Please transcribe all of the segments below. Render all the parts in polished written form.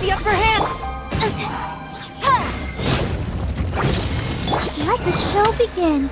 the upper hand! Let the show begin.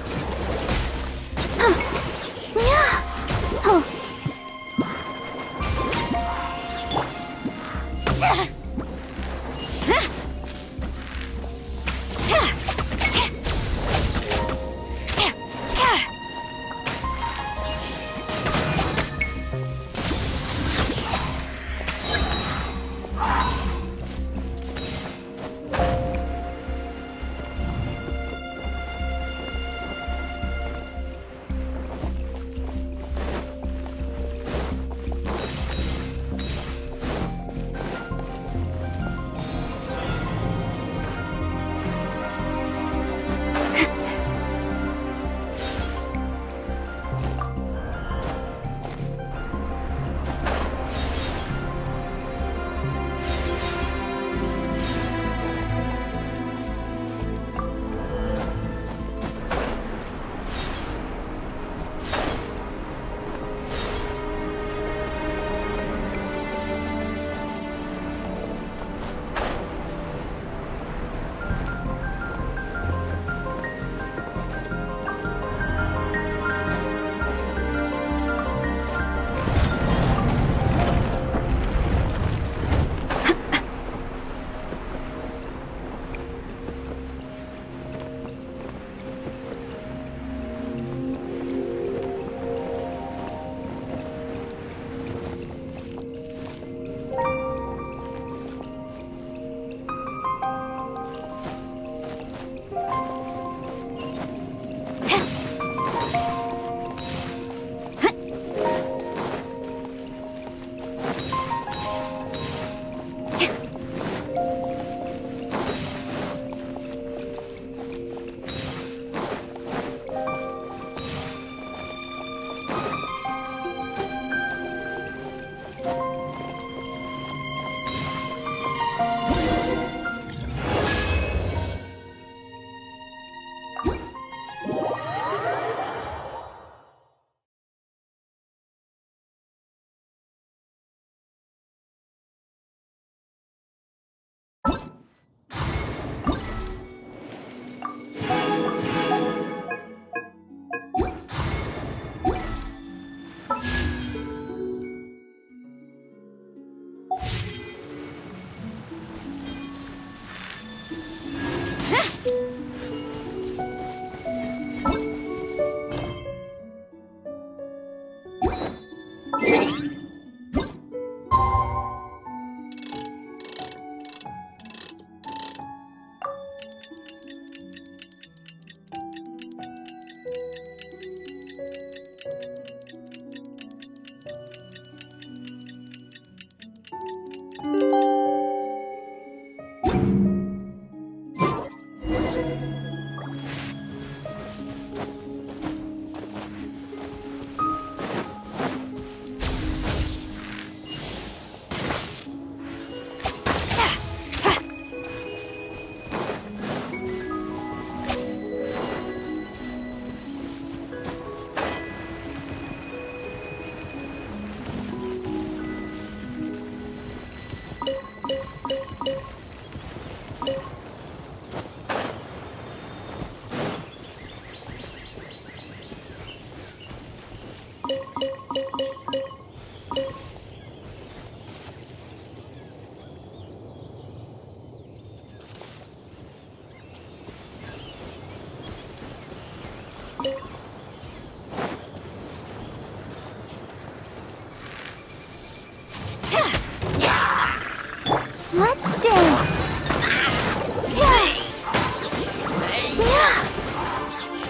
Let's dance.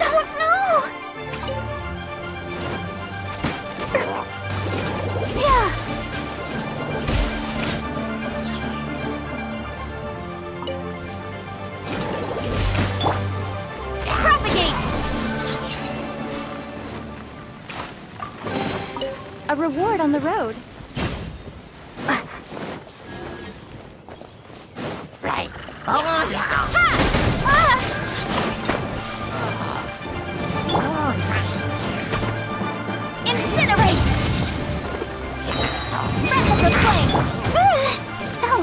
Oh no! Propagate! A reward on the road. Right. Incinerate! Wrap up the flame! Ow!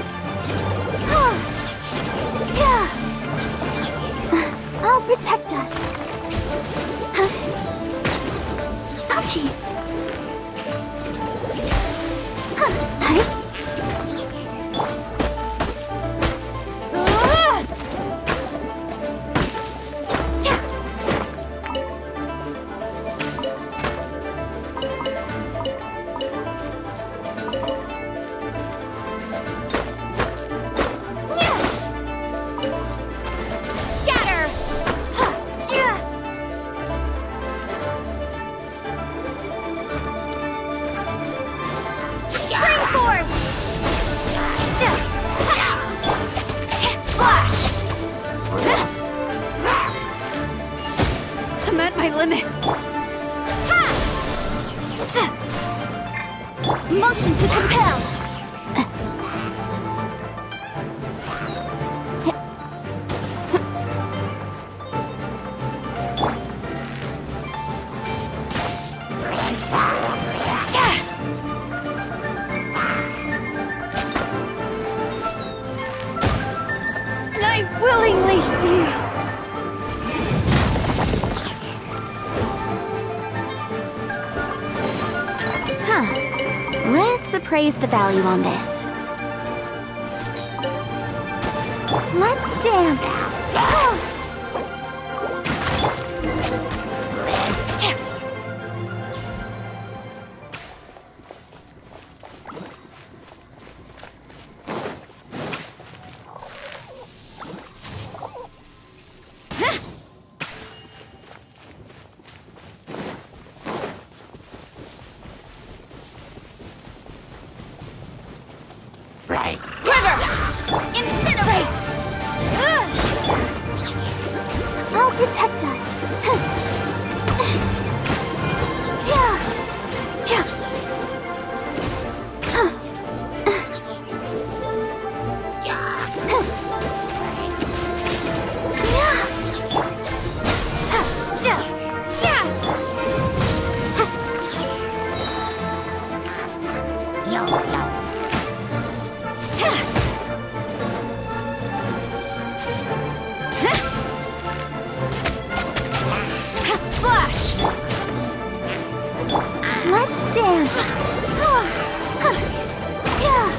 my limit. Ha! Motion to compel. I willingly yield. Let's appraise the value on this. Let's dance. Incinerate! I'll protect us. Yeah. Yeah. Flash! Let's dance. Yeah.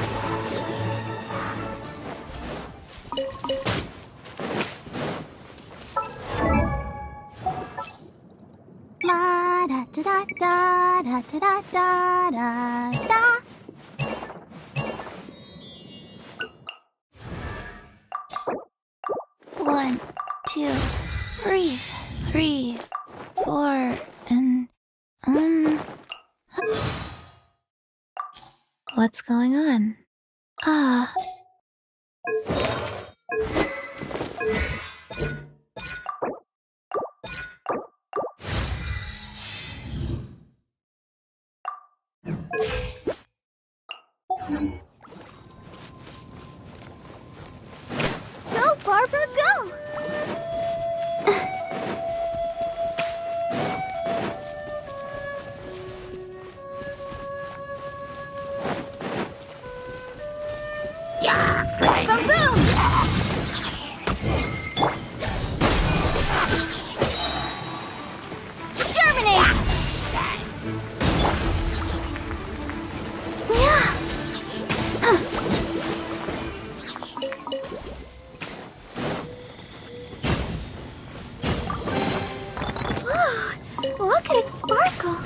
La da da da da da da da da. One, two, breathe. 3, 4, and what's going on? Ah. Go, Barbara, go! Boom, boom! Germinate! Yeah. Whoa, look at it sparkle.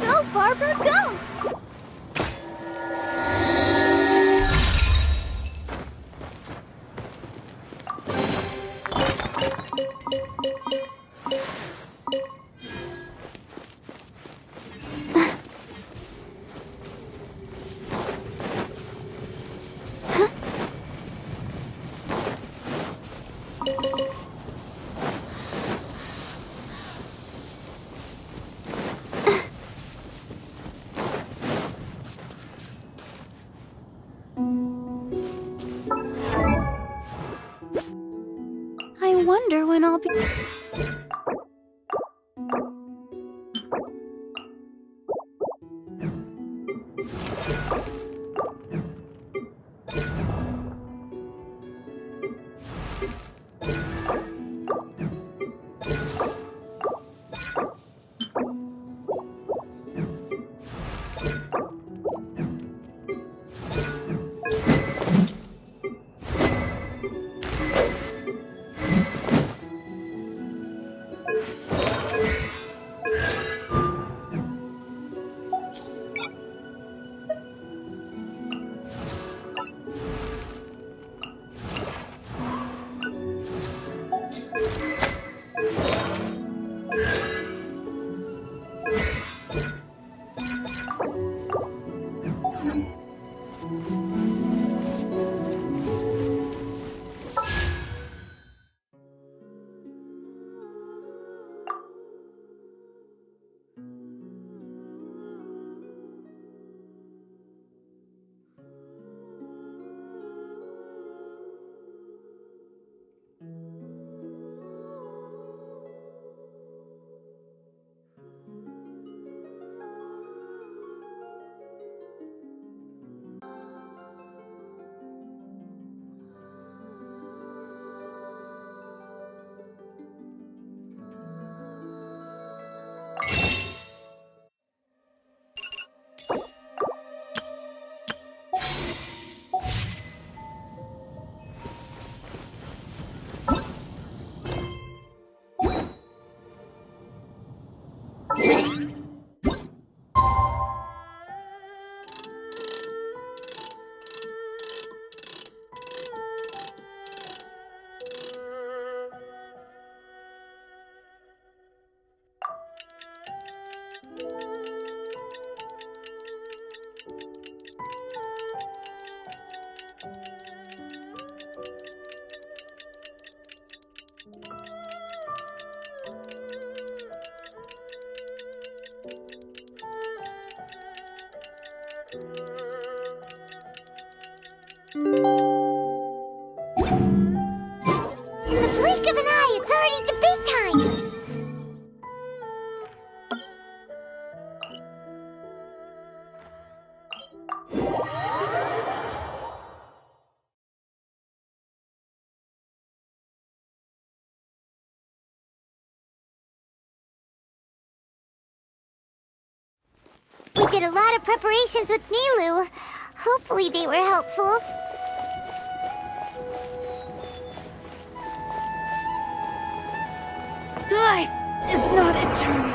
Go, Barbara, go! I wonder when I'll be... In the blink of an eye, it's already debate time! We did a lot of preparations with Nilou. Hopefully they were helpful. Life is not eternal.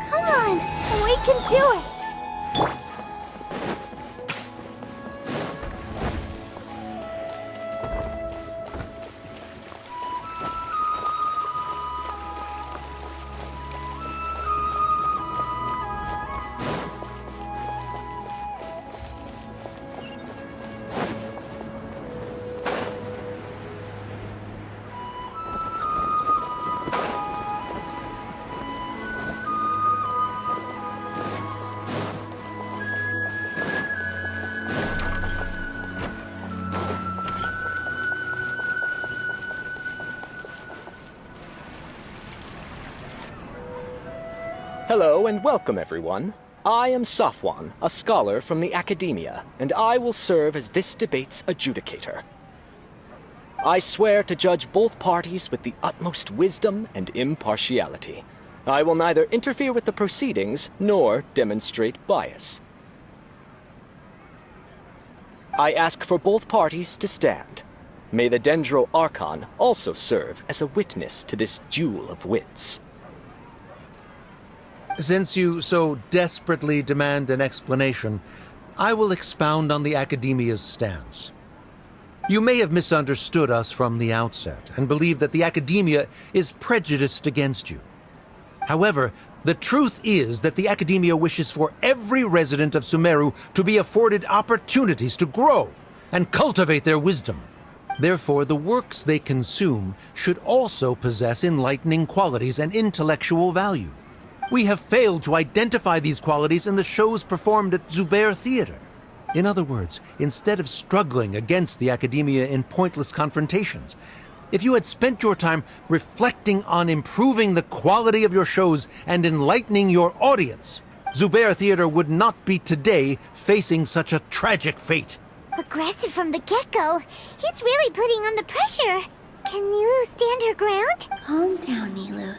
Come on, we can do it! Hello and welcome, everyone. I am Safwan, a scholar from the academia, and I will serve as this debate's adjudicator. I swear to judge both parties with the utmost wisdom and impartiality. I will neither interfere with the proceedings nor demonstrate bias. I ask for both parties to stand. May the Dendro Archon also serve as a witness to this duel of wits. Since you so desperately demand an explanation, I will expound on the Academia's stance. You may have misunderstood us from the outset and believe that the Academia is prejudiced against you. However, the truth is that the Academia wishes for every resident of Sumeru to be afforded opportunities to grow and cultivate their wisdom. Therefore, the works they consume should also possess enlightening qualities and intellectual value. We have failed to identify these qualities in the shows performed at Zubair Theater. In other words, instead of struggling against the Academia in pointless confrontations, if you had spent your time reflecting on improving the quality of your shows and enlightening your audience, Zubair Theater would not be today facing such a tragic fate. Aggressive from the get-go. He's really putting on the pressure. Can Nilou stand her ground? Calm down, Nilou.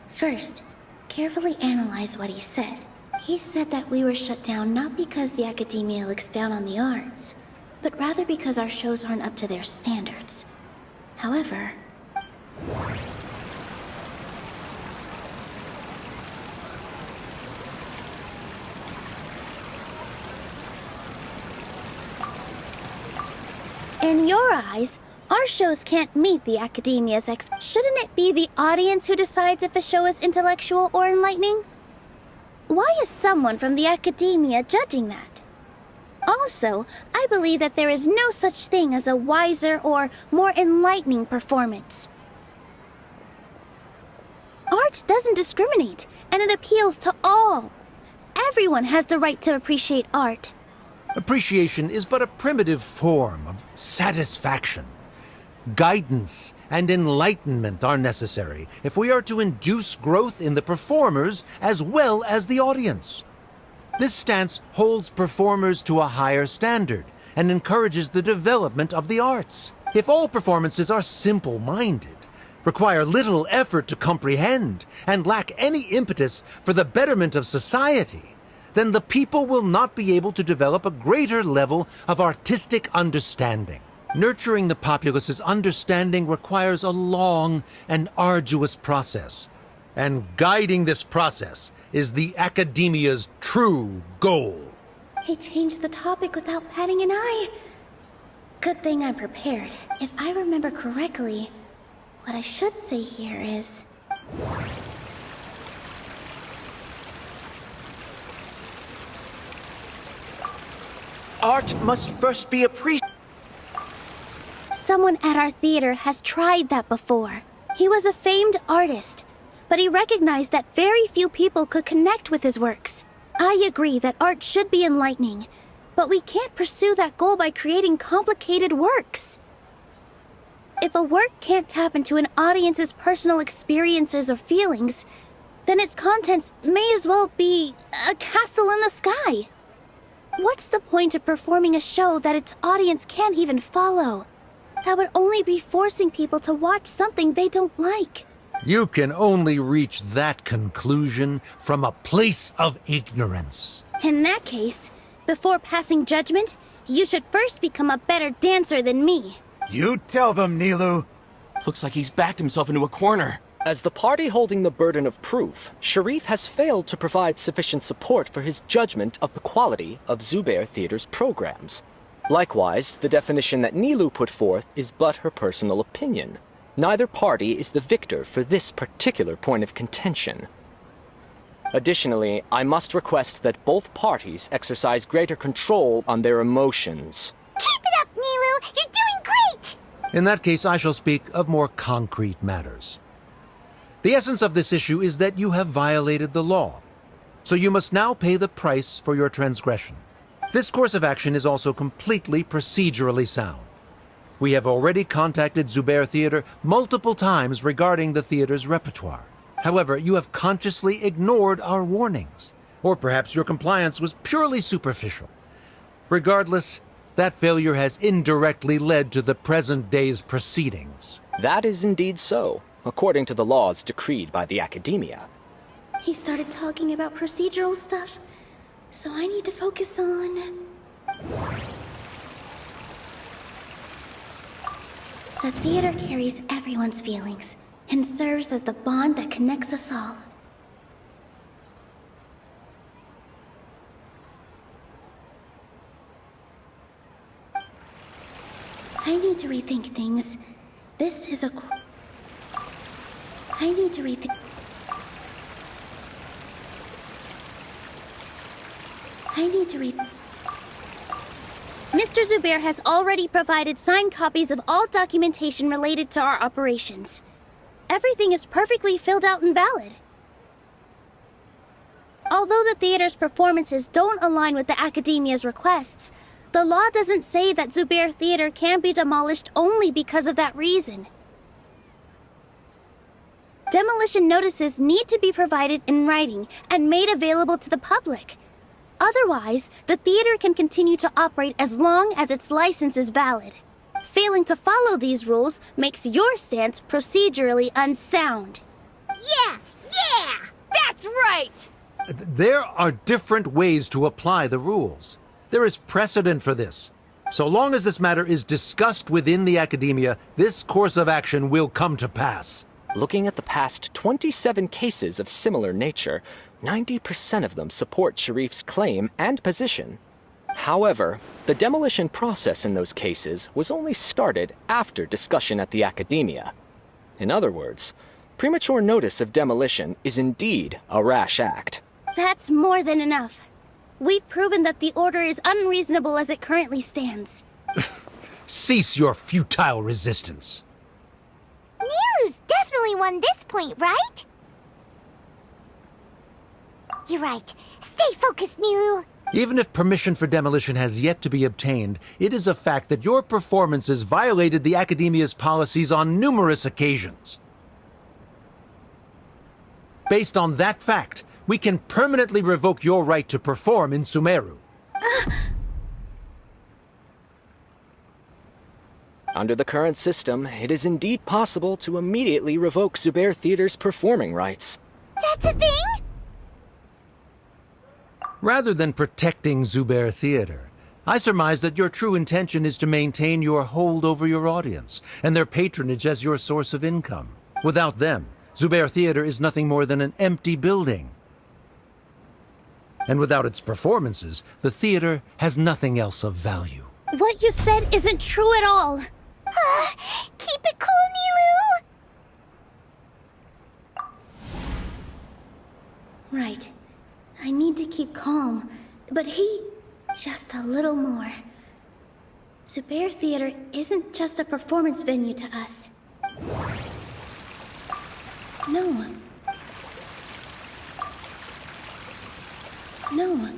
First, carefully analyze what he said. He said that we were shut down not because the Academia looks down on the arts, but rather because our shows aren't up to their standards. However, in your eyes, our shows can't meet the Academia's Shouldn't it be the audience who decides if a show is intellectual or enlightening? Why is someone from the Academia judging that? Also, I believe that there is no such thing as a wiser or more enlightening performance. Art doesn't discriminate, and it appeals to all. Everyone has the right to appreciate art. Appreciation is but a primitive form of satisfaction. Guidance and enlightenment are necessary if we are to induce growth in the performers as well as the audience. This stance holds performers to a higher standard and encourages the development of the arts. If all performances are simple-minded, require little effort to comprehend, and lack any impetus for the betterment of society, then the people will not be able to develop a greater level of artistic understanding. Nurturing the populace's understanding requires a long and arduous process, and guiding this process is the Academia's true goal. He changed the topic without batting an eye. Good thing I'm prepared. If I remember correctly, what I should say here is... Art must first be appreciated. Someone at our theater has tried that before. He was a famed artist, but he recognized that very few people could connect with his works. I agree that art should be enlightening, but we can't pursue that goal by creating complicated works. If a work can't tap into an audience's personal experiences or feelings, then its contents may as well be a castle in the sky. What's the point of performing a show that its audience can't even follow? That would only be forcing people to watch something they don't like. You can only reach that conclusion from a place of ignorance. In that case, before passing judgment, you should first become a better dancer than me. You tell them, Nilou. Looks like he's backed himself into a corner. As the party holding the burden of proof, Sharif has failed to provide sufficient support for his judgment of the quality of Zubair Theater's programs. Likewise, the definition that Nilou put forth is but her personal opinion. Neither party is the victor for this particular point of contention. Additionally, I must request that both parties exercise greater control on their emotions. Keep it up, Nilou! You're doing great! In that case, I shall speak of more concrete matters. The essence of this issue is that you have violated the law, so you must now pay the price for your transgression. This course of action is also completely procedurally sound. We have already contacted Zubair Theater multiple times regarding the theater's repertoire. However, you have consciously ignored our warnings, or perhaps your compliance was purely superficial. Regardless, that failure has indirectly led to the present day's proceedings. That is indeed so, according to the laws decreed by the Academia. He started talking about procedural stuff, so I need to focus on... The theater carries everyone's feelings and serves as the bond that connects us all. I need to rethink things. This is a... I need to rethink... Mr. Zubair has already provided signed copies of all documentation related to our operations. Everything is perfectly filled out and valid. Although the theater's performances don't align with the Academia's requests, the law doesn't say that Zubair Theater can be demolished only because of that reason. Demolition notices need to be provided in writing and made available to the public. Otherwise, the theater can continue to operate as long as its license is valid. Failing to follow these rules makes your stance procedurally unsound. Yeah! That's right! There are different ways to apply the rules. There is precedent for this. So long as this matter is discussed within the Academia, this course of action will come to pass. Looking at the past 27 cases of similar nature, 90% of them support Sharif's claim and position. However, the demolition process in those cases was only started after discussion at the Academia. In other words, premature notice of demolition is indeed a rash act. That's more than enough. We've proven that the order is unreasonable as it currently stands. Cease your futile resistance. Nilou's definitely won this point, right? You're right. Stay focused, Nilou. Even if permission for demolition has yet to be obtained, it is a fact that your performances violated the Academia's policies on numerous occasions. Based on that fact, we can permanently revoke your right to perform in Sumeru. Under the current system, it is indeed possible to immediately revoke Zubair Theater's performing rights. That's a thing? Rather than protecting Zubair Theater, I surmise that your true intention is to maintain your hold over your audience and their patronage as your source of income. Without them, Zubair Theater is nothing more than an empty building. And without its performances, the theater has nothing else of value. What you said isn't true at all. Keep it cool, Nilou. Right. I need to keep calm, but just a little more. Zubair Theater isn't just a performance venue to us. No. No.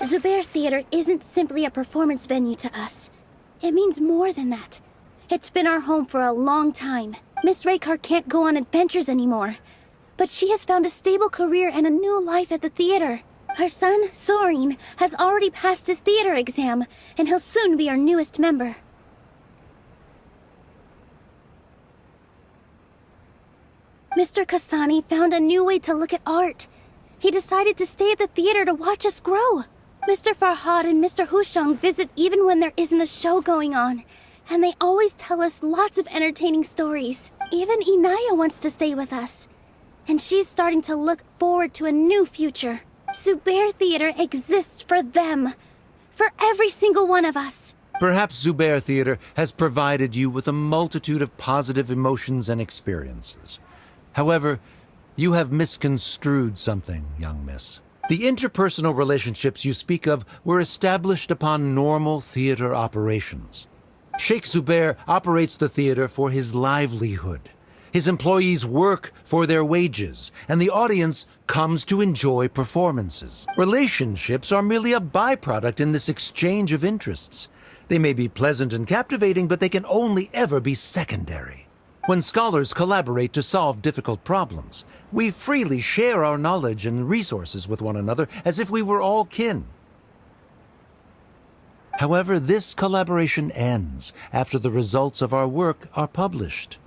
Zubair Theater isn't simply a performance venue to us. It means more than that. It's been our home for a long time. Miss Raykar can't go on adventures anymore. But she has found a stable career and a new life at the theater. Her son, Soren, has already passed his theater exam, and he'll soon be our newest member. Mr. Kasani found a new way to look at art. He decided to stay at the theater to watch us grow. Mr. Farhad and Mr. Hushang visit even when there isn't a show going on, and they always tell us lots of entertaining stories. Even Inaya wants to stay with us, and she's starting to look forward to a new future. Zubair Theater exists for them, for every single one of us. Perhaps Zubair Theater has provided you with a multitude of positive emotions and experiences. However, you have misconstrued something, young miss. The interpersonal relationships you speak of were established upon normal theater operations. Sheikh Zubair operates the theater for his livelihood. His employees work for their wages, and the audience comes to enjoy performances. Relationships are merely a byproduct in this exchange of interests. They may be pleasant and captivating, but they can only ever be secondary. When scholars collaborate to solve difficult problems, we freely share our knowledge and resources with one another as if we were all kin. However, this collaboration ends after the results of our work are published.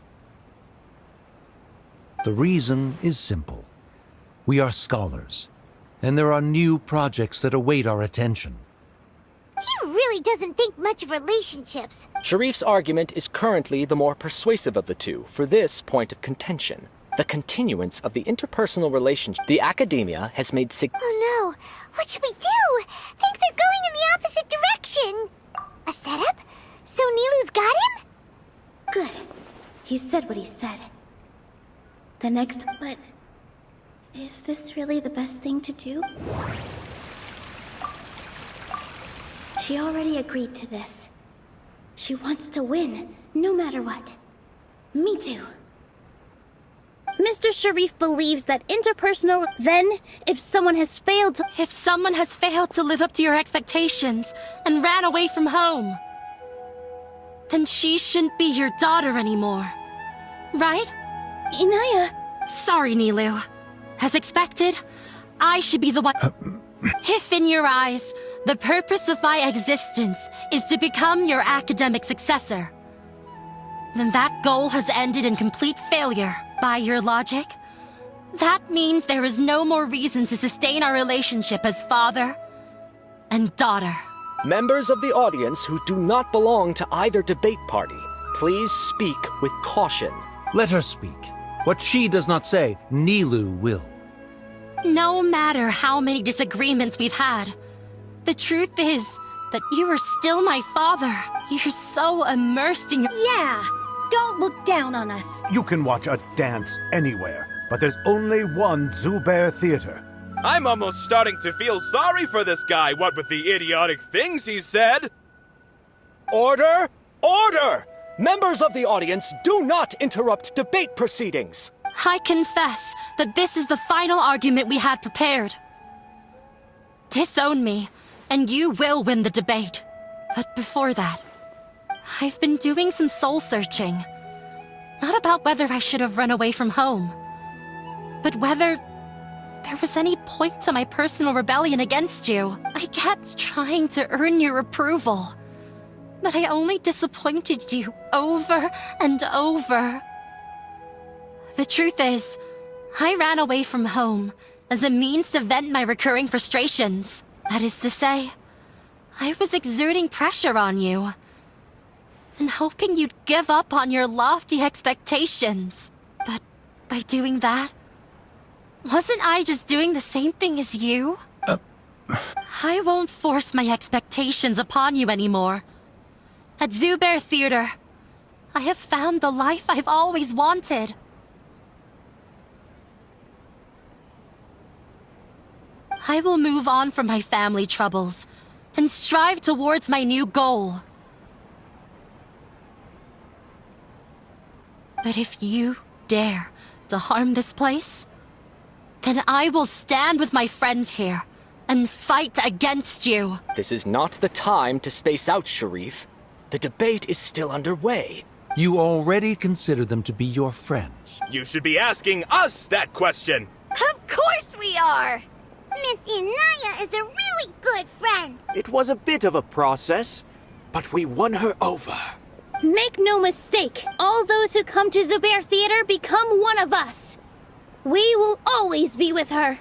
The reason is simple. We are scholars, and there are new projects that await our attention. He really doesn't think much of relationships. Sharif's argument is currently the more persuasive of the two for this point of contention. The continuance of the interpersonal relationship. The academia has made Oh no, what should we do? Things are going in the opposite direction. A setup? So Nilou's got him? Good. He said what he said. The next... But... is this really the best thing to do? She already agreed to this. She wants to win, no matter what. Me too. Mr. Sharif believes that interpersonal... Then, if someone has failed to... If someone has failed to live up to your expectations and ran away from home, then she shouldn't be your daughter anymore. Right? Inaya... Sorry, Nilou. As expected, I should be the one... If in your eyes, the purpose of my existence is to become your academic successor, then that goal has ended in complete failure. By your logic, that means there is no more reason to sustain our relationship as father and daughter. Members of the audience who do not belong to either debate party, please speak with caution. Let her speak. What she does not say, Nilou will. No matter how many disagreements we've had, the truth is that you are still my father. You're so immersed in your... Yeah! Don't look down on us. You can watch a dance anywhere, but there's only one Zubair Theater. I'm almost starting to feel sorry for this guy, what with the idiotic things he said. Order! Order! Members of the audience, do not interrupt debate proceedings. I confess that this is the final argument we had prepared. Disown me, and you will win the debate. But before that, I've been doing some soul-searching. Not about whether I should have run away from home, but whether there was any point to my personal rebellion against you. I kept trying to earn your approval, but I only disappointed you over and over. The truth is, I ran away from home as a means to vent my recurring frustrations. That is to say, I was exerting pressure on you, and hoping you'd give up on your lofty expectations. But by doing that, wasn't I just doing the same thing as you? I won't force my expectations upon you anymore. At Zubair Theater, I have found the life I've always wanted. I will move on from my family troubles and strive towards my new goal. But if you dare to harm this place, then I will stand with my friends here and fight against you. This is not the time to space out, Sharif. The debate is still underway. You already consider them to be your friends. You should be asking us that question. Of course we are! Miss Inaya is a really good friend. It was a bit of a process, but we won her over. Make no mistake, all those who come to Zubair Theater become one of us. We will always be with her.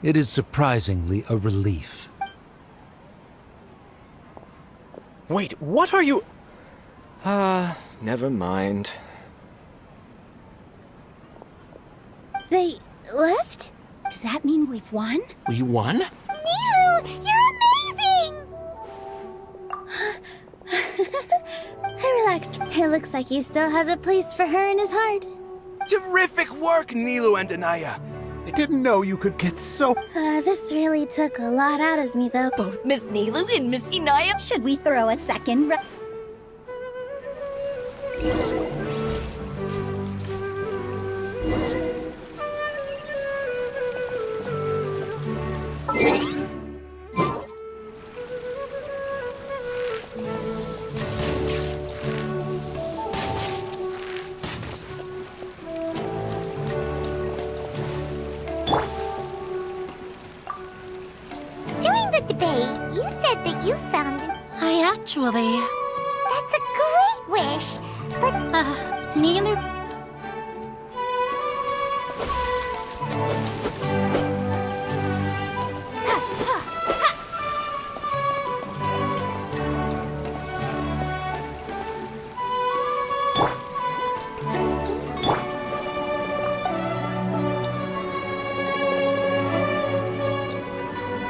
It is surprisingly a relief. Wait, what are you... never mind. They left? Does that mean we've won? We won? Nilou, you're amazing! I relaxed. It looks like he still has a place for her in his heart. Terrific work, Nilou and Anaya. I didn't know you could get so... This really took a lot out of me, though. Both Miss Nilou and Miss Inaya. Should we throw a second round? During the debate, you said that you found an... I actually... That's a great wish, but Nilou...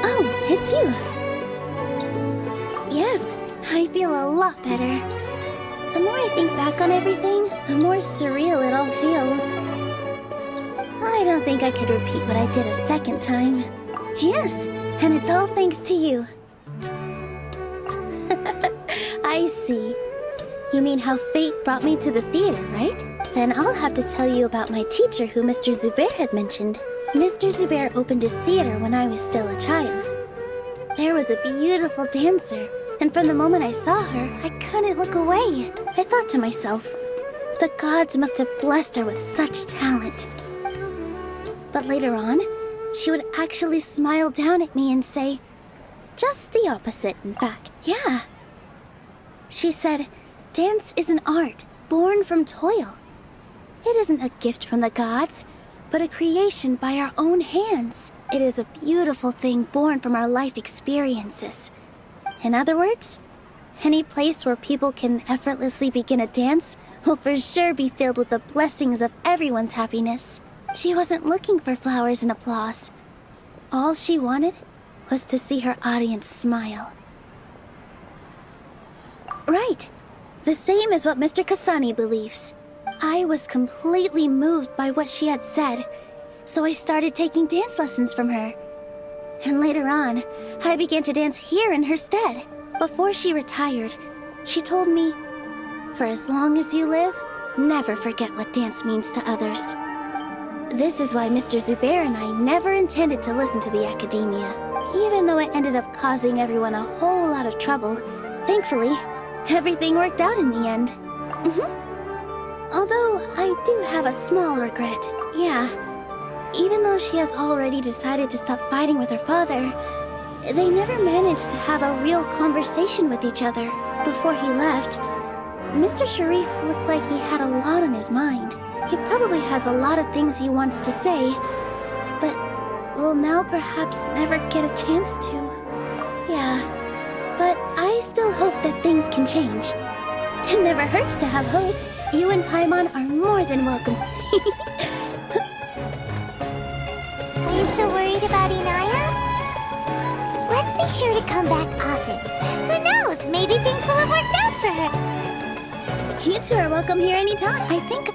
Oh, it's you. Yes, I feel a lot better. The more I think back on everything, the more surreal it all feels. I don't think I could repeat what I did a second time. Yes, and it's all thanks to you. I see. You mean how fate brought me to the theater, right? Then I'll have to tell you about my teacher who Mr. Zubair had mentioned. Mr. Zubair opened his theater when I was still a child. There was a beautiful dancer, and from the moment I saw her, I couldn't look away. I thought to myself, the gods must have blessed her with such talent. But later on, she would actually smile down at me and say, just the opposite, in fact. Yeah. She said, dance is an art born from toil. It isn't a gift from the gods, but a creation by our own hands. It is a beautiful thing born from our life experiences. In other words, any place where people can effortlessly begin a dance will for sure be filled with the blessings of everyone's happiness. She wasn't looking for flowers and applause. All she wanted was to see her audience smile. Right. The same as what Mr. Kasani believes. I was completely moved by what she had said, so I started taking dance lessons from her. And later on, I began to dance here in her stead. Before she retired, she told me, for as long as you live, never forget what dance means to others. This is why Mr. Zubair and I never intended to listen to the academia. Even though it ended up causing everyone a whole lot of trouble, thankfully, everything worked out in the end. Although, I do have a small regret. Yeah. Even though she has already decided to stop fighting with her father, they never managed to have a real conversation with each other. Before he left, Mr. Sharif looked like he had a lot on his mind. He probably has a lot of things he wants to say, but will now perhaps never get a chance to. Yeah, but I still hope that things can change. It never hurts to have hope. You and Paimon are more than welcome. are you still worried about Inaya? Let's be sure to come back often. Who knows? Maybe things will have worked out for her. You two are welcome here anytime. I think...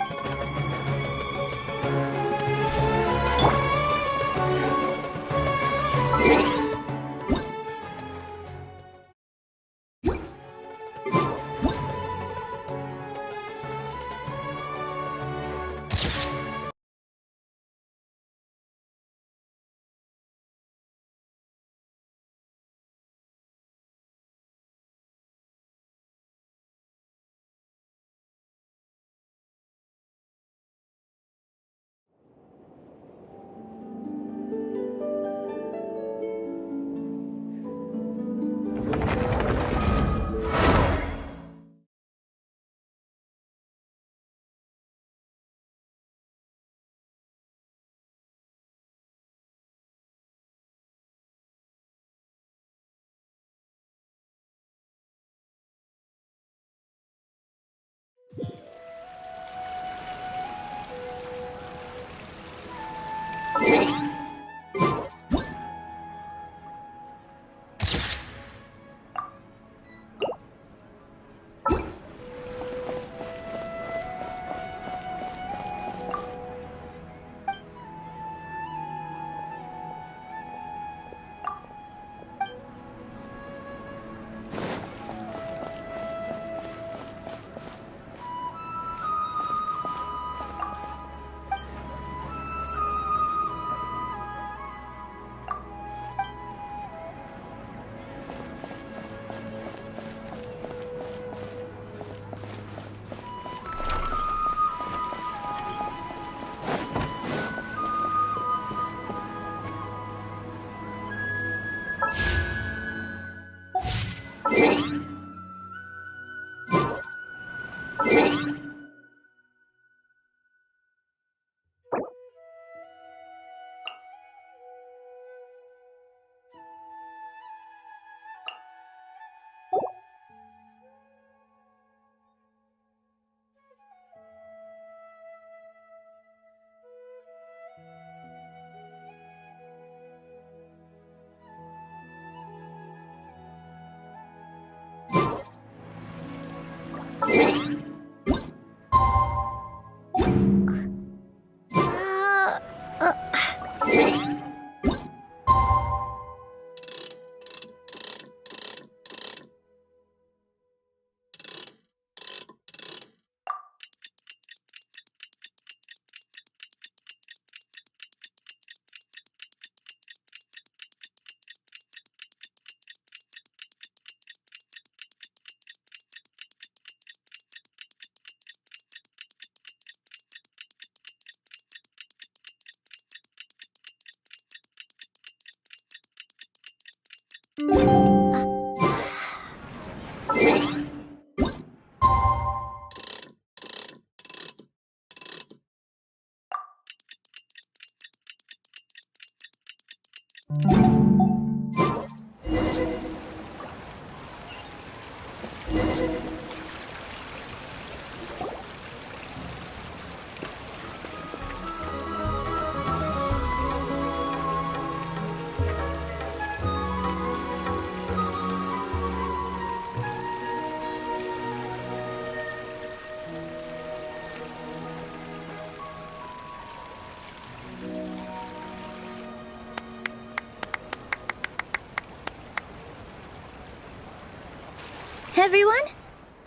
Everyone,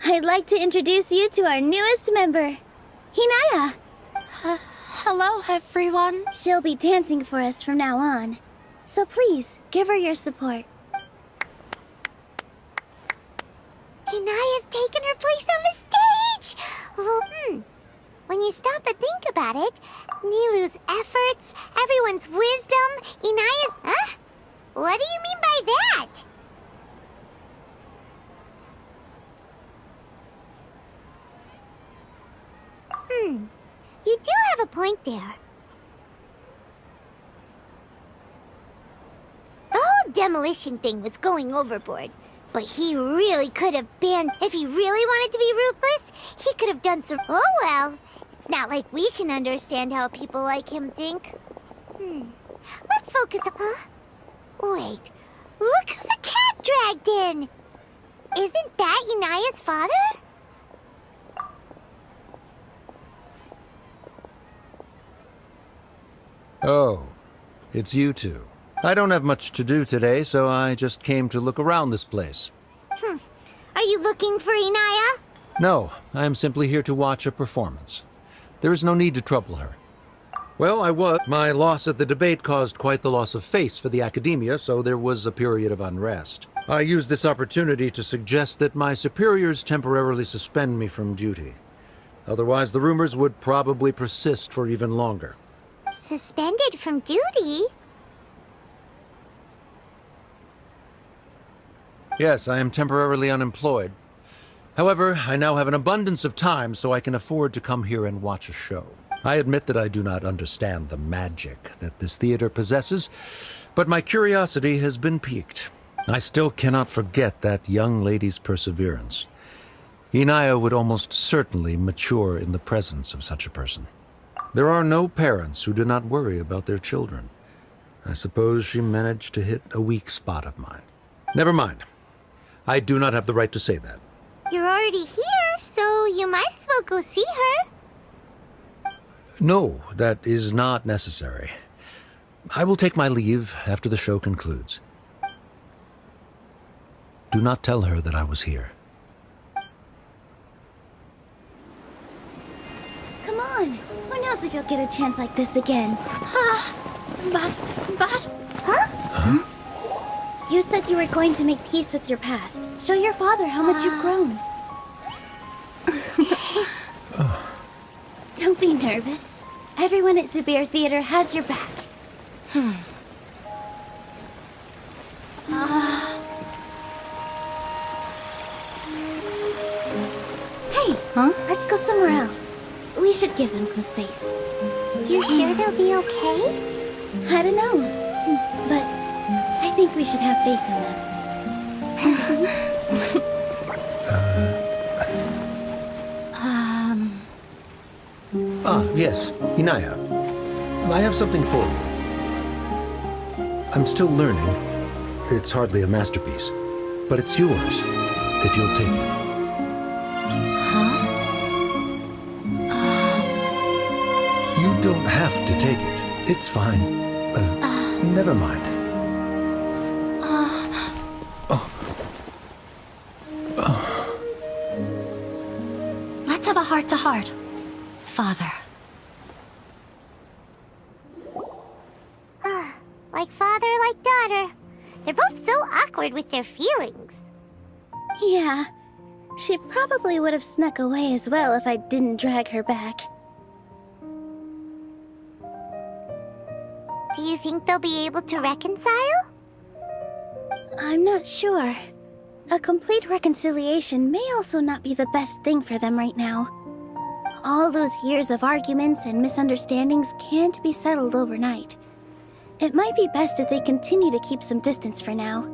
I'd like to introduce you to our newest member, Hinaya. Hello, everyone. She'll be dancing for us from now on, so please give her your support. Hinaya's taken her place on the stage! Well, when you stop and think about it, Nilou's efforts, everyone's wisdom, Inaya's... Huh? What do you mean by that? You do have a point there. The whole demolition thing was going overboard. But he really could have been... If he really wanted to be ruthless, he could have done some... Oh well. It's not like we can understand how people like him think. Let's focus on... Huh? Wait. Look who the cat dragged in! Isn't that Inaya's father? Oh, it's you two. I don't have much to do today, so I just came to look around this place. Are you looking for Inaya? No, I am simply here to watch a performance. There is no need to trouble her. Well, my loss at the debate caused quite the loss of face for the academia, so there was a period of unrest. I used this opportunity to suggest that my superiors temporarily suspend me from duty. Otherwise, the rumors would probably persist for even longer. Suspended from duty? Yes, I am temporarily unemployed. However, I now have an abundance of time, so I can afford to come here and watch a show. I admit that I do not understand the magic that this theater possesses, but my curiosity has been piqued. I still cannot forget that young lady's perseverance. Inaya would almost certainly mature in the presence of such a person. There are no parents who do not worry about their children. I suppose she managed to hit a weak spot of mine. Never mind. I do not have the right to say that. You're already here, so you might as well go see her. No, that is not necessary. I will take my leave after the show concludes. Do not tell her that I was here. Come on, who knows if you'll get a chance like this again? But... Huh? You said you were going to make peace with your past. Show your father how much you've grown. Don't be nervous. Everyone at Zubair Theater has your back. Hey, let's go somewhere else. We should give them some space. You sure they'll be okay? I don't know, but I think we should have faith in them. Yes, Inaya. I have something for you. I'm still learning. It's hardly a masterpiece, but it's yours, if you'll take it. You don't have to take it. It's fine. Never mind. Let's have a heart-to-heart. Father. Like father, like daughter. They're both so awkward with their feelings. Yeah, she probably would have snuck away as well if I didn't drag her back. Do you think they'll be able to reconcile? I'm not sure. A complete reconciliation may also not be the best thing for them right now. All those years of arguments and misunderstandings can't be settled overnight. It might be best if they continue to keep some distance for now.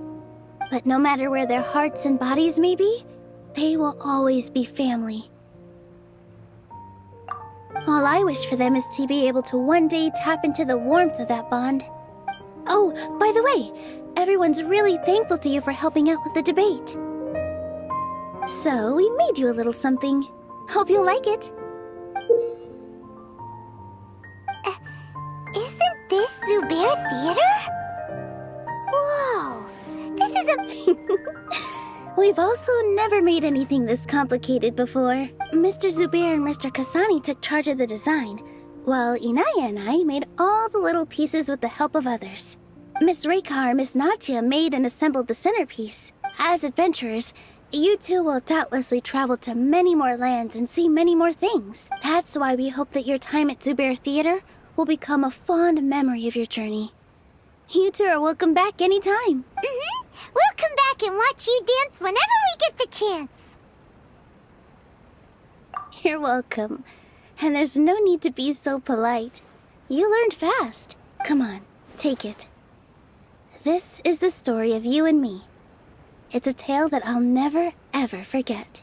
But no matter where their hearts and bodies may be, they will always be family. All I wish for them is to be able to one day tap into the warmth of that bond. Oh, by the way, everyone's really thankful to you for helping out with the debate. So, we made you a little something. Hope you'll like it. Isn't this Zubair Theater? Whoa, this is a... We've also never made anything this complicated before. Mr. Zubair and Mr. Kasani took charge of the design, while Inaya and I made all the little pieces with the help of others. Miss Reikar and Miss Nadja made and assembled the centerpiece. As adventurers, you two will doubtlessly travel to many more lands and see many more things. That's why we hope that your time at Zubair Theater will become a fond memory of your journey. You two are welcome back anytime. We'll come back and watch you dance whenever we get the chance. You're welcome. And there's no need to be so polite. You learned fast. Come on, take it. This is the story of you and me. It's a tale that I'll never, ever forget.